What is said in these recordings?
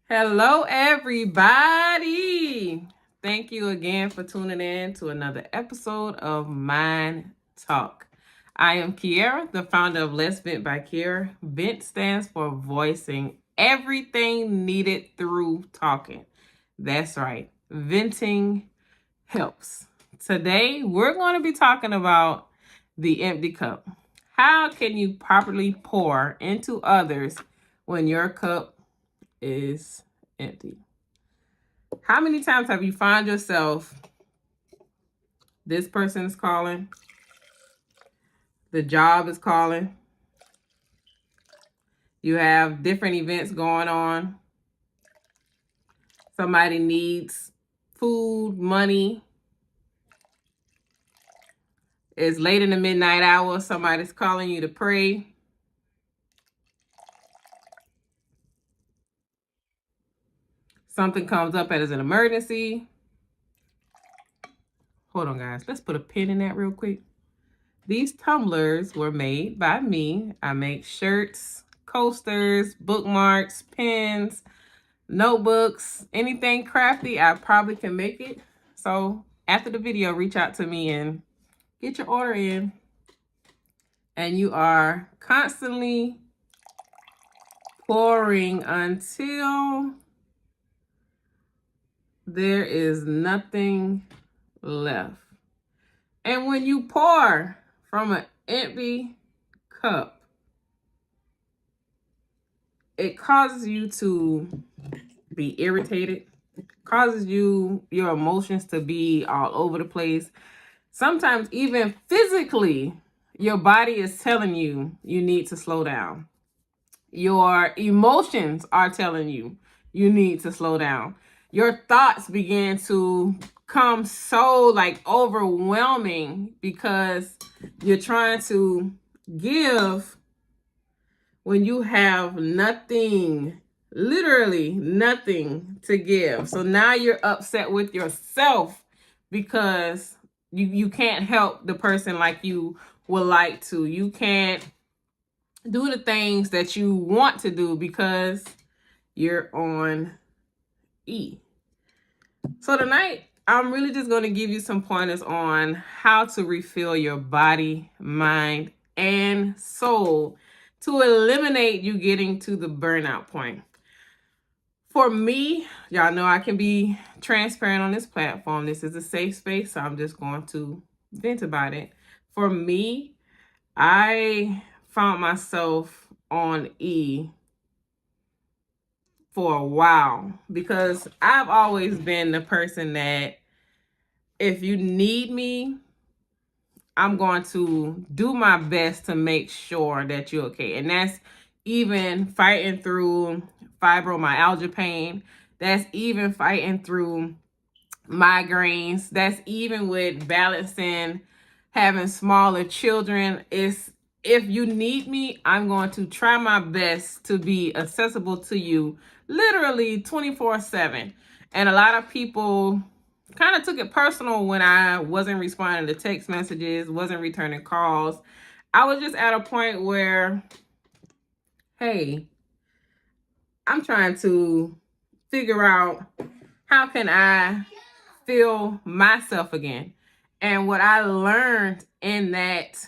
Hello, everybody. Thank you again for tuning in to another episode of Mind Talk. I am Kiera, the founder of Let's Vent by Kiera. Vent stands for voicing everything needed through talking. That's right. Venting helps. Today, we're going to be talking about the empty cup. How can you properly pour into others when your cup is empty? How many times have you found yourself, this person is calling, the job is calling, you have different events going on, somebody needs food, money, it's late in the midnight hour, somebody's calling you to pray, something comes up as an emergency. Hold on, guys. Let's put a pin in that real quick. These tumblers were made by me. I make shirts, coasters, bookmarks, pins, notebooks, anything crafty. I probably can make it. So after the video, reach out to me and get your order in. And you are constantly pouring until there is nothing left. And when you pour from an empty cup, it causes you to be irritated, causes your emotions to be all over the place. Sometimes even physically, your body is telling you you need to slow down. Your emotions are telling you you need to slow down. Your thoughts begin to come so overwhelming because you're trying to give when you have nothing, literally nothing to give. So now you're upset with yourself because you can't help the person like you would like to. You can't do the things that you want to do because you're on E. So tonight, I'm really just going to give you some pointers on how to refill your body, mind, and soul to eliminate you getting to the burnout point. For me, y'all know I can be transparent on this platform. This is a safe space, so I'm just going to vent about it. For me, I found myself on E for a while because I've always been the person that if you need me, I'm going to do my best to make sure that you're okay. And that's even fighting through fibromyalgia pain. That's even fighting through migraines. That's even with balancing, having smaller children. If you need me, I'm going to try my best to be accessible to you literally 24/7. And a lot of people kind of took it personal when I wasn't responding to text messages, wasn't returning calls. I was just at a point where, hey, I'm trying to figure out how can I feel myself again. And what I learned in that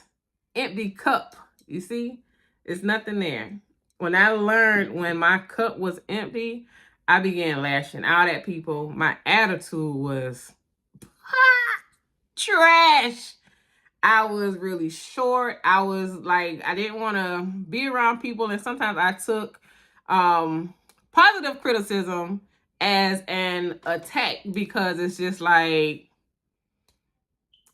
empty cup, you see, it's nothing there. When I learned when my cup was empty, I began lashing out at people. My attitude was trash. I was really short. I was like, I didn't want to be around people. And sometimes I took positive criticism as an attack because it's just like,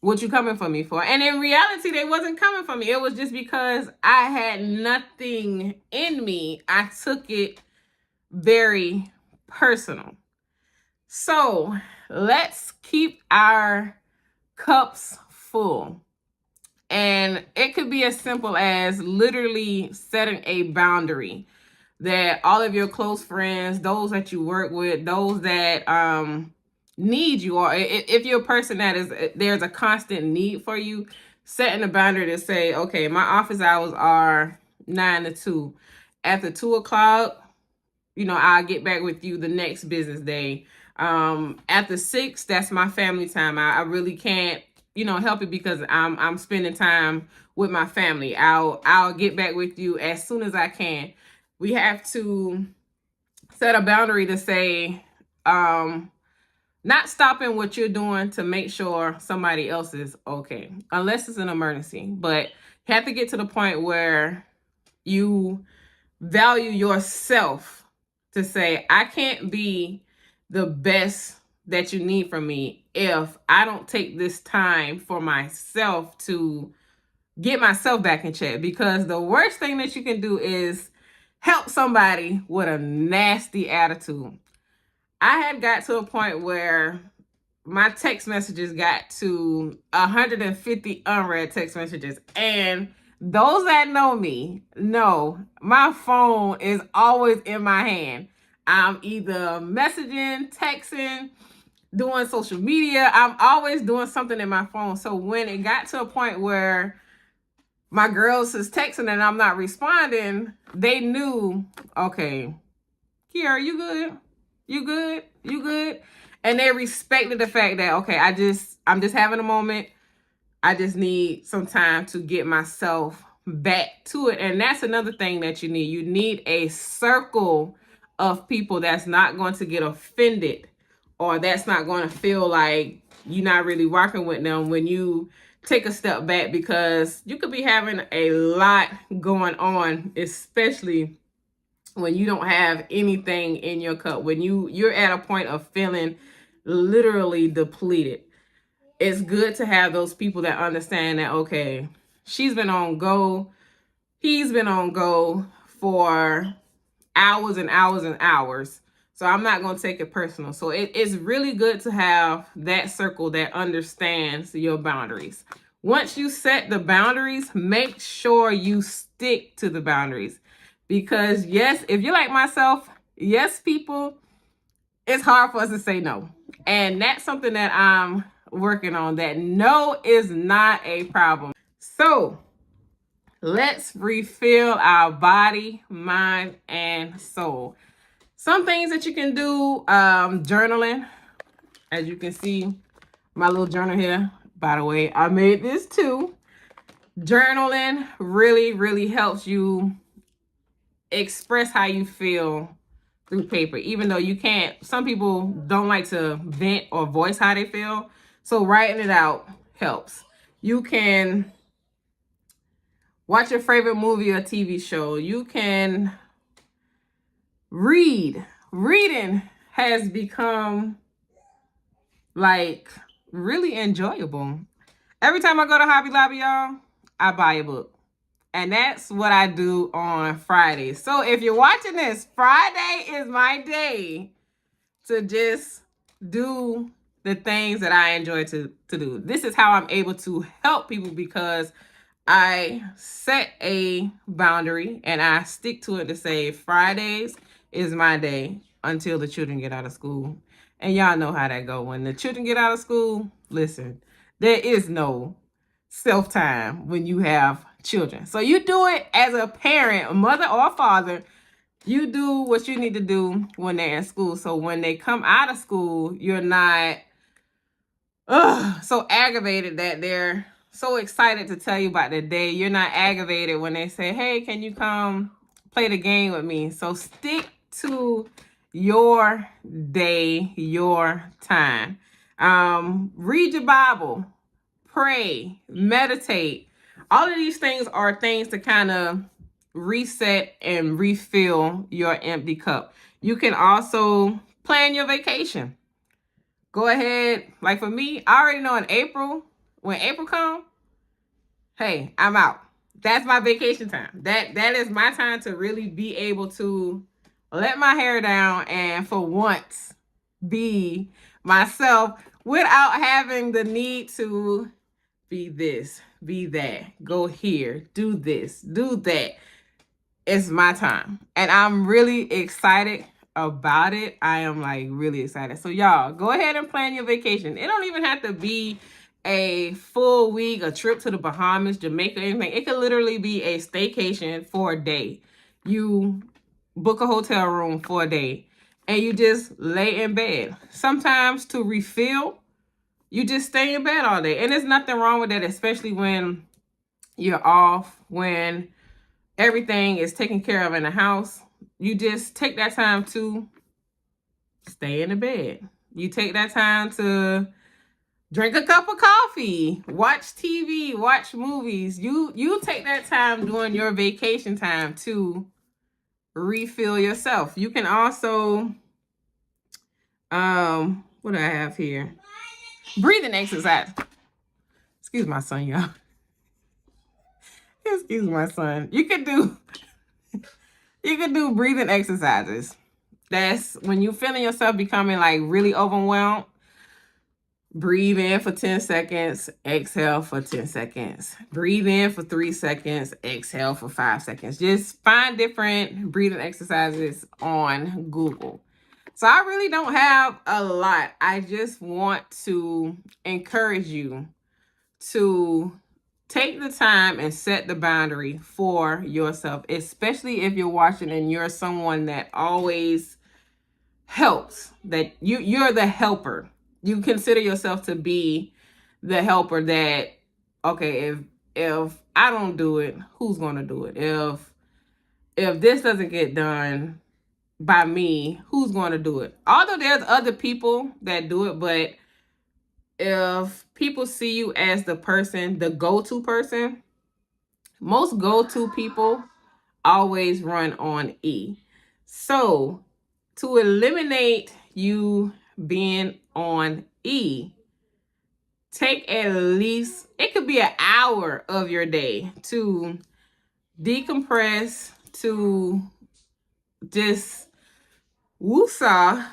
what you coming for me for? And in reality, they wasn't coming for me. It was just because I had nothing in me. I took it very personal. So let's keep our cups full. And it could be as simple as literally setting a boundary that all of your close friends, those that you work with, those that need you, or if you're a person that there's a constant need for you, setting a boundary to say, okay, my office hours are 9 to 2. After 2 o'clock, I'll get back with you the next business day. After 6, that's my family time. I really can't, help it because I'm spending time with my family. I'll get back with you as soon as I can. We have to set a boundary to say, not stopping what you're doing to make sure somebody else is okay, unless it's an emergency. But you have to get to the point where you value yourself to say, I can't be the best that you need from me if I don't take this time for myself to get myself back in check. Because the worst thing that you can do is help somebody with a nasty attitude. I had got to a point where my text messages got to 150 unread text messages. And those that know me know my phone is always in my hand. I'm either messaging, texting, doing social media. I'm always doing something in my phone. So when it got to a point where my girls is texting and I'm not responding, they knew, okay, Kiara, you good? You good? You good? And they respected the fact that, okay, I'm just having a moment. I just need some time to get myself back to it. And that's another thing that you need. You need a circle of people that's not going to get offended, or that's not going to feel like you're not really working with them when you take a step back, because you could be having a lot going on, especially when you don't have anything in your cup, when you're at a point of feeling literally depleted. It's good to have those people that understand that, okay, she's been on go, he's been on go for hours and hours and hours. So I'm not going to take it personal. So it's really good to have that circle that understands your boundaries. Once you set the boundaries, make sure you stick to the boundaries. Because yes, if you're like myself, yes, people, it's hard for us to say no. And that's something that I'm working on, that no is not a problem. So let's refill our body, mind, and soul. Some things that you can do, journaling. As you can see, my little journal here. By the way, I made this too. Journaling really, really helps you express how you feel through paper, even though you can't. Some people don't like to vent or voice how they feel. So writing it out helps. You can watch your favorite movie or TV show. You can read. Reading has become like really enjoyable. Every time I go to Hobby Lobby, y'all, I buy a book. And that's what I do on Fridays. So if you're watching this, Friday is my day to just do the things that I enjoy to do. This is how I'm able to help people, because I set a boundary and I stick to it to say Fridays is my day until the children get out of school. And y'all know how that go. When the children get out of school, listen, there is no self-time when you have children. So you do it as a parent, mother or father. You do what you need to do when they're in school. So when they come out of school, you're not so aggravated that they're so excited to tell you about their day. You're not aggravated when they say, hey, can you come play the game with me? So stick to your day, your time. Read your Bible, pray, meditate. All of these things are things to kind of reset and refill your empty cup. You can also plan your vacation. Go ahead. Like for me, I already know in April, when April comes, hey, I'm out. That's my vacation time. That is my time to really be able to let my hair down and for once be myself without having the need to be this, be that, go here, do this, do that. It's my time. And I'm really excited about it. I am like really excited. So y'all, go ahead and plan your vacation. It don't even have to be a full week, a trip to the Bahamas, Jamaica, anything. It could literally be a staycation for a day. You book a hotel room for a day and you just lay in bed. Sometimes to refill, you just stay in bed all day. And there's nothing wrong with that, especially when you're off, when everything is taken care of in the house. You just take that time to stay in the bed. You take that time to drink a cup of coffee, watch TV, watch movies. You take that time during your vacation time to refill yourself. You can also, what do I have here? Breathing exercise. Excuse my son, y'all. Excuse my son. You can do breathing exercises. That's when you feeling yourself becoming like really overwhelmed. Breathe in for 10 seconds, exhale for 10 seconds. Breathe in for 3 seconds, exhale for 5 seconds. Just find different breathing exercises on Google. So I really don't have a lot. I just want to encourage you to take the time and set the boundary for yourself, especially if you're watching and you're someone that always helps, that you're the helper. You consider yourself to be the helper that, okay, if I don't do it, who's going to do it? If this doesn't get done by me, who's going to do it? Although there's other people that do it, but if people see you as the person, the go-to person, most go-to people always run on E. So to eliminate you being on E, take at least, it could be an hour of your day to decompress, to just woosah,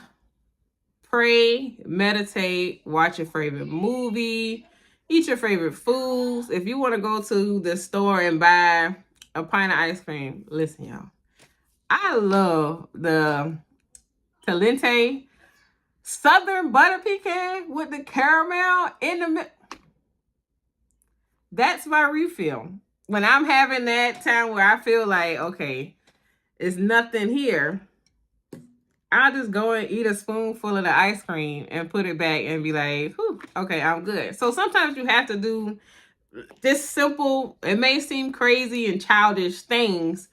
pray, meditate, watch your favorite movie, eat your favorite foods. If you want to go to the store and buy a pint of ice cream, listen, y'all, I love the Caliente Southern butter pecan with the caramel in the middle. That's my refill. When I'm having that time where I feel like, okay, it's nothing here, I'll just go and eat a spoonful of the ice cream and put it back and be like, whew, okay, I'm good. So sometimes you have to do this simple, it may seem crazy and childish things,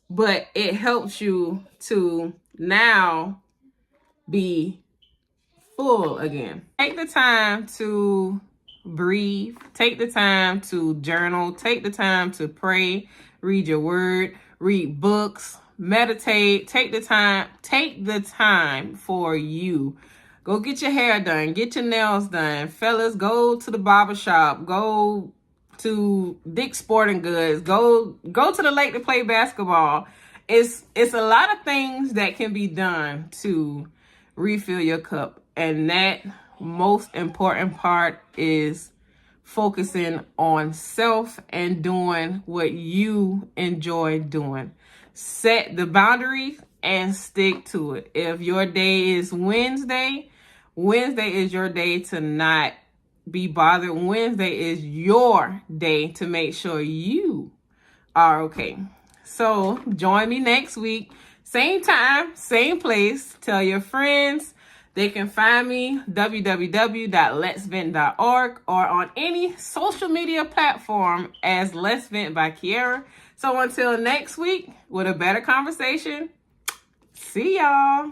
but it helps you to now be full again. Take the time to breathe. Take the time to journal. Take the time to pray, read your word, read books, meditate. Take the time for you. Go get your hair done, get your nails done. Fellas, go to the barber shop, go to Dick's Sporting Goods, go to the lake to play basketball. It's a lot of things that can be done to refill your cup. And that most important part is focusing on self and doing what you enjoy doing. Set the boundary and stick to it. If your day is Wednesday is your day to not be bothered. Wednesday is your day to make sure you are okay. So join me next week. Same time, same place. Tell your friends. They can find me www.letsvent.org or on any social media platform as Let's Vent by Kiera. So until next week with a better conversation, see y'all.